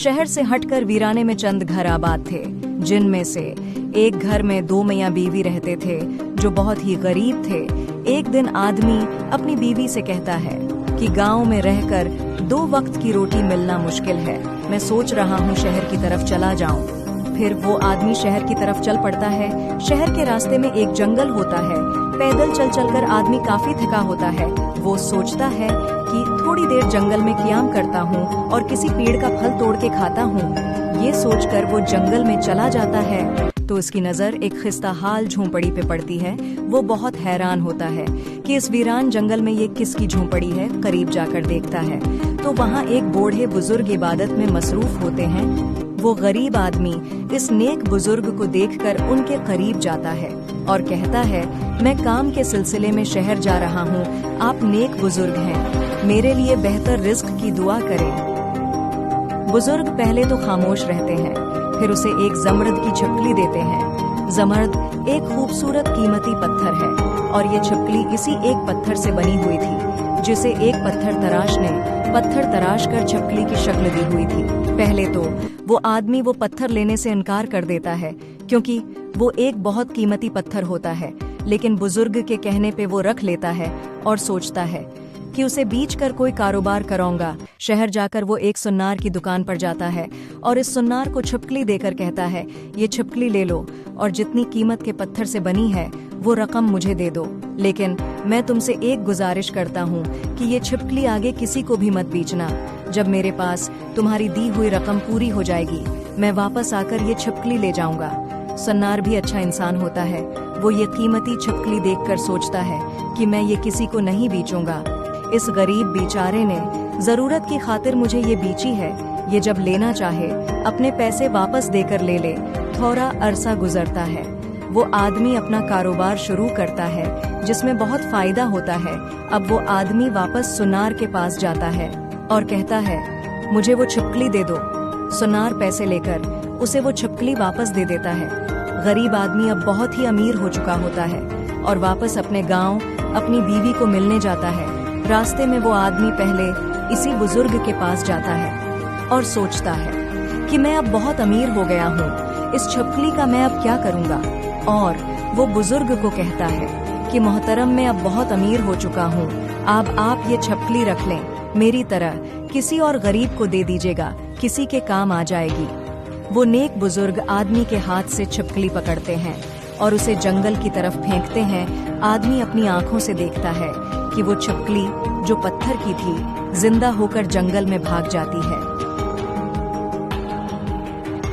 शहर से हटकर वीराने में चंद घर आबाद थे, जिनमें से एक घर में 2 मियां बीवी रहते थे जो बहुत ही गरीब थे। एक दिन आदमी अपनी बीवी से कहता है कि गांव में रहकर 2 वक्त की रोटी मिलना मुश्किल है, मैं सोच रहा हूँ शहर की तरफ चला जाऊं। फिर वो आदमी शहर की तरफ चल पड़ता है। शहर के रास्ते में एक जंगल होता है। पैदल चल चलकर आदमी काफी थका होता है। वो सोचता है कि थोड़ी देर जंगल में क़याम करता हूँ और किसी पेड़ का फल तोड़ के खाता हूँ। ये सोचकर वो जंगल में चला जाता है तो उसकी नजर एक खिस्ताहाल झोंपड़ी पे पड़ती है। वो बहुत हैरान होता है कि इस वीरान जंगल में ये किसकी झोंपड़ी है। करीब जाकर देखता है तो वहाँ एक बूढ़े बुजुर्ग इबादत में मसरूफ होते हैं। वो गरीब आदमी इस नेक बुजुर्ग को देखकर उनके करीब जाता है और कहता है, मैं काम के सिलसिले में शहर जा रहा हूँ, आप नेक बुजुर्ग हैं, मेरे लिए बेहतर रिस्क की दुआ करें। बुजुर्ग पहले तो खामोश रहते हैं, फिर उसे एक जमरद की छिपकली देते हैं। जमरद एक खूबसूरत कीमती पत्थर है और ये छिपकली इसी एक पत्थर से बनी हुई थी, जिसे एक पत्थर तराश ने पत्थर तराश कर छिपकली की शक्ल दी हुई थी। पहले तो वो आदमी वो पत्थर लेने से इनकार कर देता है क्योंकि वो एक बहुत कीमती पत्थर होता है, लेकिन बुजुर्ग के कहने पे वो रख लेता है और सोचता है कि उसे बेच कर कोई कारोबार कराऊंगा। शहर जाकर वो एक सुन्नार की दुकान पर जाता है और इस सुन्नार को छिपकली देकर कहता है, ये छिपकली ले लो और जितनी कीमत के पत्थर से बनी है वो रकम मुझे दे दो, लेकिन मैं तुमसे एक गुजारिश करता हूँ कि ये छिपकली आगे किसी को भी मत बेचना। जब मेरे पास तुम्हारी दी हुई रकम पूरी हो जाएगी, मैं वापस आकर ये छिपकली ले जाऊंगा। सुन्नार भी अच्छा इंसान होता है। वो ये कीमती छिपकली देखकर सोचता है कि मैं ये किसी को नहीं बेचूंगा। इस गरीब बेचारे ने जरूरत की खातिर मुझे ये बेची है, ये जब लेना चाहे अपने पैसे वापस देकर ले ले। थोड़ा अरसा गुजरता है, वो आदमी अपना कारोबार शुरू करता है जिसमें बहुत फायदा होता है। अब वो आदमी वापस सुनार के पास जाता है और कहता है, मुझे वो छिपकली दे दो। सुनार पैसे लेकर उसे वो छिपकली वापस दे देता है। गरीब आदमी अब बहुत ही अमीर हो चुका होता है और वापस अपने गांव अपनी बीवी को मिलने जाता है। रास्ते में वो आदमी पहले इसी बुजुर्ग के पास जाता है और सोचता है कि मैं अब बहुत अमीर हो गया हूँ, इस छिपकली का मैं अब क्या करूँगा। और वो बुजुर्ग को कहता है कि मोहतरम, मैं अब बहुत अमीर हो चुका हूँ, अब आप ये छिपकली रख लें, मेरी तरह किसी और गरीब को दे दीजिएगा, किसी के काम आ जाएगी। वो नेक बुजुर्ग आदमी के हाथ से छिपकली पकड़ते हैं और उसे जंगल की तरफ फेंकते हैं। आदमी अपनी आंखों से देखता है कि वो छिपकली जो पत्थर की थी जिंदा होकर जंगल में भाग जाती है।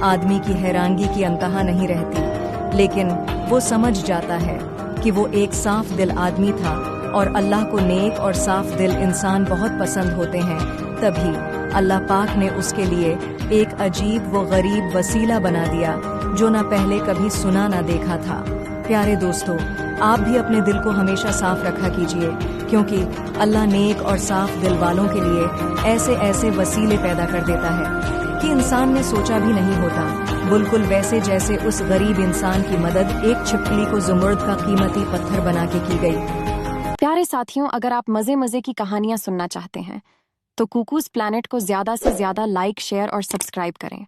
आदमी की हैरानगी की अंतहा नहीं रहती, लेकिन वो समझ जाता है कि वो एक साफ दिल आदमी था और अल्लाह को नेक और साफ दिल इंसान बहुत पसंद होते हैं। तभी अल्लाह पाक ने उसके लिए एक अजीब व गरीब वसीला बना दिया जो ना पहले कभी सुना ना देखा था। प्यारे दोस्तों, आप भी अपने दिल को हमेशा साफ रखा कीजिए, क्योंकि अल्लाह नेक और साफ दिल वालों के लिए ऐसे ऐसे वसीले पैदा कर देता है कि इंसान ने सोचा भी नहीं होता। बिल्कुल वैसे जैसे उस गरीब इंसान की मदद एक छिपकली को ज़ुमर्द का कीमती पत्थर बना के की गई। प्यारे साथियों, अगर आप मजे की कहानियां सुनना चाहते हैं तो कुकूज़ प्लैनेट को ज्यादा से ज्यादा लाइक, शेयर और सब्सक्राइब करें।